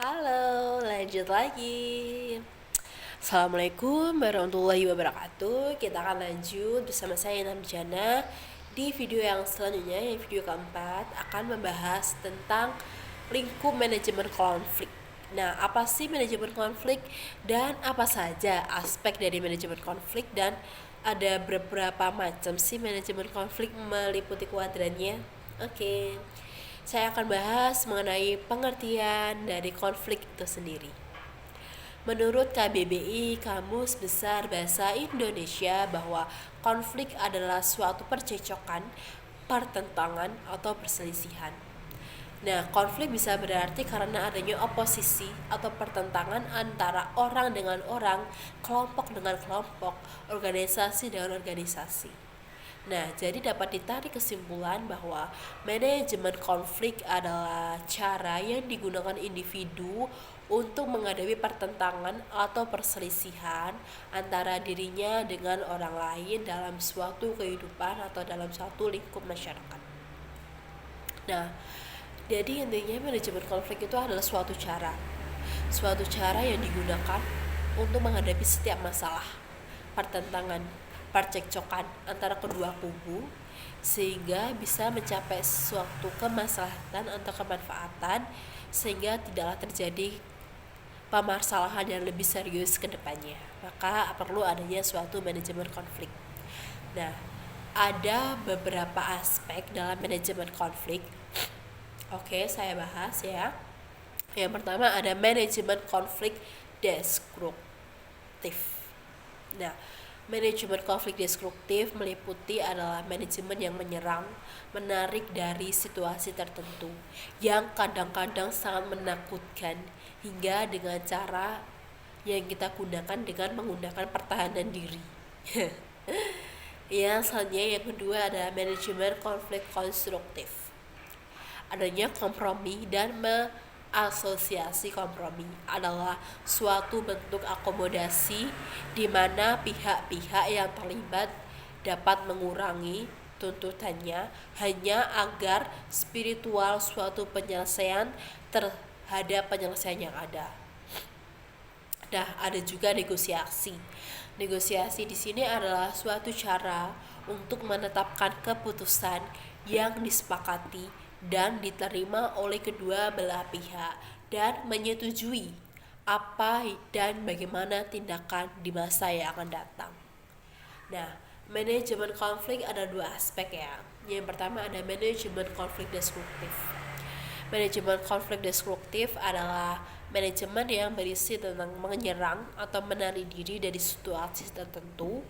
Halo, lanjut lagi. Assalamualaikum warahmatullahi wabarakatuh. Kita akan lanjut bersama saya Inam Jana. Di video yang selanjutnya, yang video keempat, akan membahas tentang lingkup manajemen konflik. Nah, apa sih manajemen konflik dan apa saja aspek dari manajemen konflik, dan ada beberapa macam sih manajemen konflik meliputi kuadrannya. Oke. Saya akan bahas mengenai pengertian dari konflik itu sendiri. Menurut KBBI, Kamus Besar Bahasa Indonesia, bahwa konflik adalah suatu percekcokan, pertentangan, atau perselisihan. Nah, konflik bisa berarti karena adanya oposisi atau pertentangan antara orang dengan orang, kelompok dengan kelompok, organisasi dengan organisasi. Nah, jadi dapat ditarik kesimpulan bahwa manajemen konflik adalah cara yang digunakan individu untuk menghadapi pertentangan atau perselisihan antara dirinya dengan orang lain dalam suatu kehidupan atau dalam suatu lingkup masyarakat. Nah, jadi intinya manajemen konflik itu adalah suatu cara yang digunakan untuk menghadapi setiap masalah, pertentangan, percekcokan antara kedua kubu, sehingga bisa mencapai suatu kemaslahatan atau kemanfaatan, sehingga tidaklah terjadi permasalahan yang lebih serius ke depannya. Maka perlu adanya suatu manajemen konflik. Nah, ada beberapa aspek dalam manajemen konflik. Oke, saya bahas ya. Yang pertama ada manajemen konflik destruktif. Nah, manajemen konflik destruktif meliputi adalah manajemen yang menyerang, menarik dari situasi tertentu yang kadang-kadang sangat menakutkan, hingga dengan cara yang kita gunakan dengan menggunakan pertahanan diri. Yang selanjutnya, yang kedua adalah manajemen konflik konstruktif. Adanya kompromi dan asosiasi. Kompromi adalah suatu bentuk akomodasi di mana pihak-pihak yang terlibat dapat mengurangi tuntutannya hanya agar spiritual suatu penyelesaian terhadap penyelesaian yang ada. Nah, ada juga negosiasi. Negosiasi di sini adalah suatu cara untuk menetapkan keputusan yang disepakati dan diterima oleh kedua belah pihak dan menyetujui apa dan bagaimana tindakan di masa yang akan datang. Nah, manajemen konflik ada dua aspek ya. Yang pertama ada manajemen konflik destruktif. Manajemen konflik destruktif adalah manajemen yang berisi tentang menyerang atau menarik diri dari situasi tertentu.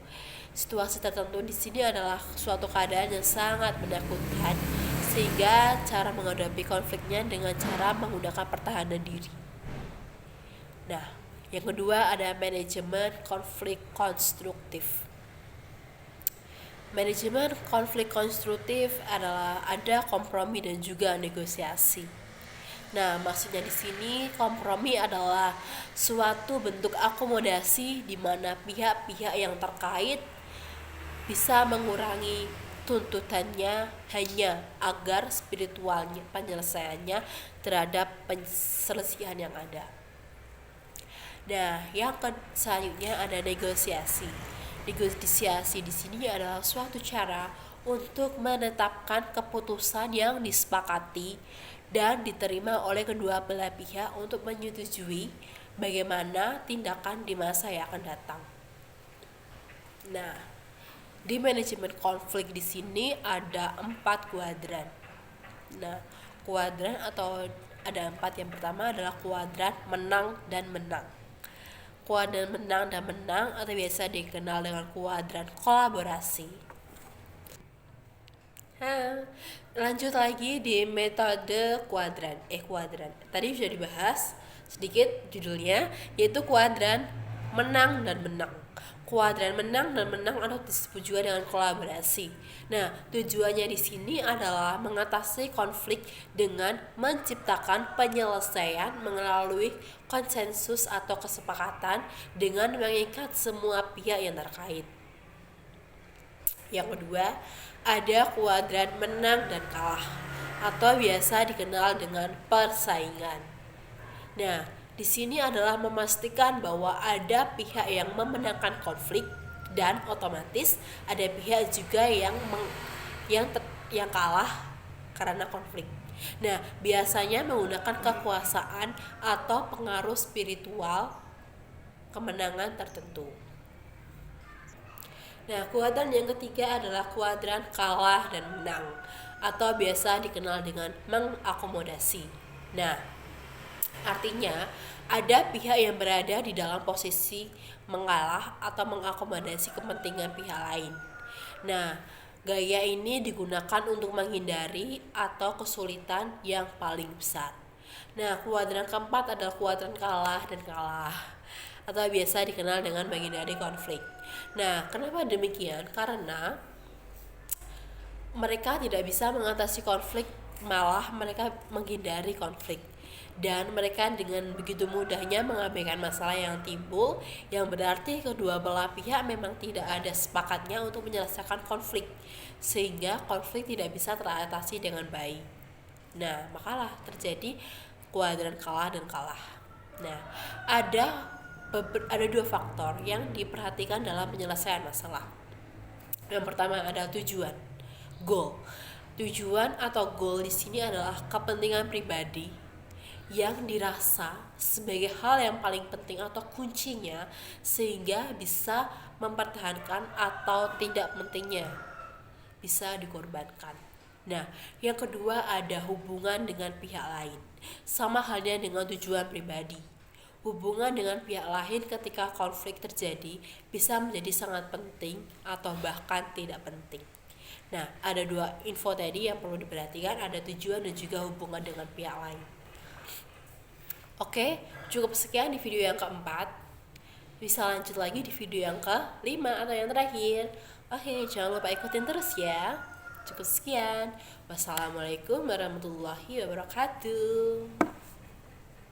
Situasi tertentu di sini adalah suatu keadaan yang sangat menakutkan, sehingga cara menghadapi konfliknya dengan cara menggunakan pertahanan diri. Nah, yang kedua ada manajemen konflik konstruktif. Manajemen konflik konstruktif adalah ada kompromi dan juga negosiasi. Nah, maksudnya di sini kompromi adalah suatu bentuk akomodasi di mana pihak-pihak yang terkait bisa mengurangi tuntutannya hanya agar spiritualnya penyelesaiannya terhadap perselisihan yang ada. Nah, yang selanjutnya ada negosiasi. Negosiasi di sini adalah suatu cara untuk menetapkan keputusan yang disepakati dan diterima oleh kedua belah pihak untuk menyetujui bagaimana tindakan di masa yang akan datang. Nah, di manajemen konflik di sini ada 4 kuadran. Nah, kuadran atau ada 4. Yang pertama adalah kuadran menang dan menang. Kuadran menang dan menang atau biasa dikenal dengan kuadran kolaborasi. Lanjut lagi di metode kuadran. Tadi sudah dibahas sedikit judulnya, yaitu kuadran menang dan menang. Kuadran menang dan menang atau disebut juga dengan kolaborasi. Nah, tujuannya di sini adalah mengatasi konflik dengan menciptakan penyelesaian melalui konsensus atau kesepakatan dengan mengikat semua pihak yang terkait. Yang kedua, ada kuadran menang dan kalah atau biasa dikenal dengan persaingan. Nah, di sini adalah memastikan bahwa ada pihak yang memenangkan konflik dan otomatis ada pihak juga yang kalah karena konflik. Nah, biasanya menggunakan kekuasaan atau pengaruh spiritual kemenangan tertentu. Nah, kuadran yang ketiga adalah kuadran kalah dan menang atau biasa dikenal dengan mengakomodasi. Nah, artinya ada pihak yang berada di dalam posisi mengalah atau mengakomodasi kepentingan pihak lain. Nah, gaya ini digunakan untuk menghindari atau kesulitan yang paling besar. Nah, kuadran keempat adalah kuadran kalah dan kalah atau biasa dikenal dengan menghindari konflik. Nah, kenapa demikian? Karena mereka tidak bisa mengatasi konflik, malah mereka menghindari konflik. Dan mereka dengan begitu mudahnya mengabaikan masalah yang timbul, yang berarti kedua belah pihak memang tidak ada sepakatnya untuk menyelesaikan konflik, sehingga konflik tidak bisa teratasi dengan baik. Nah, makalah terjadi kuadran kalah dan kalah. Nah, ada dua faktor yang diperhatikan dalam penyelesaian masalah. Yang pertama ada tujuan, goal. Tujuan atau goal di sini adalah kepentingan pribadi yang dirasa sebagai hal yang paling penting atau kuncinya sehingga bisa mempertahankan atau tidak pentingnya bisa dikorbankan. Nah, yang kedua ada hubungan dengan pihak lain. Sama halnya dengan tujuan pribadi. Hubungan dengan pihak lain ketika konflik terjadi bisa menjadi sangat penting atau bahkan tidak penting. Nah, ada dua info tadi yang perlu diperhatikan, ada tujuan dan juga hubungan dengan pihak lain. Oke, cukup sekian di video yang keempat. Bisa lanjut lagi di video yang kelima atau yang terakhir. Oke, jangan lupa ikutin terus ya. Cukup sekian. Wassalamualaikum warahmatullahi wabarakatuh.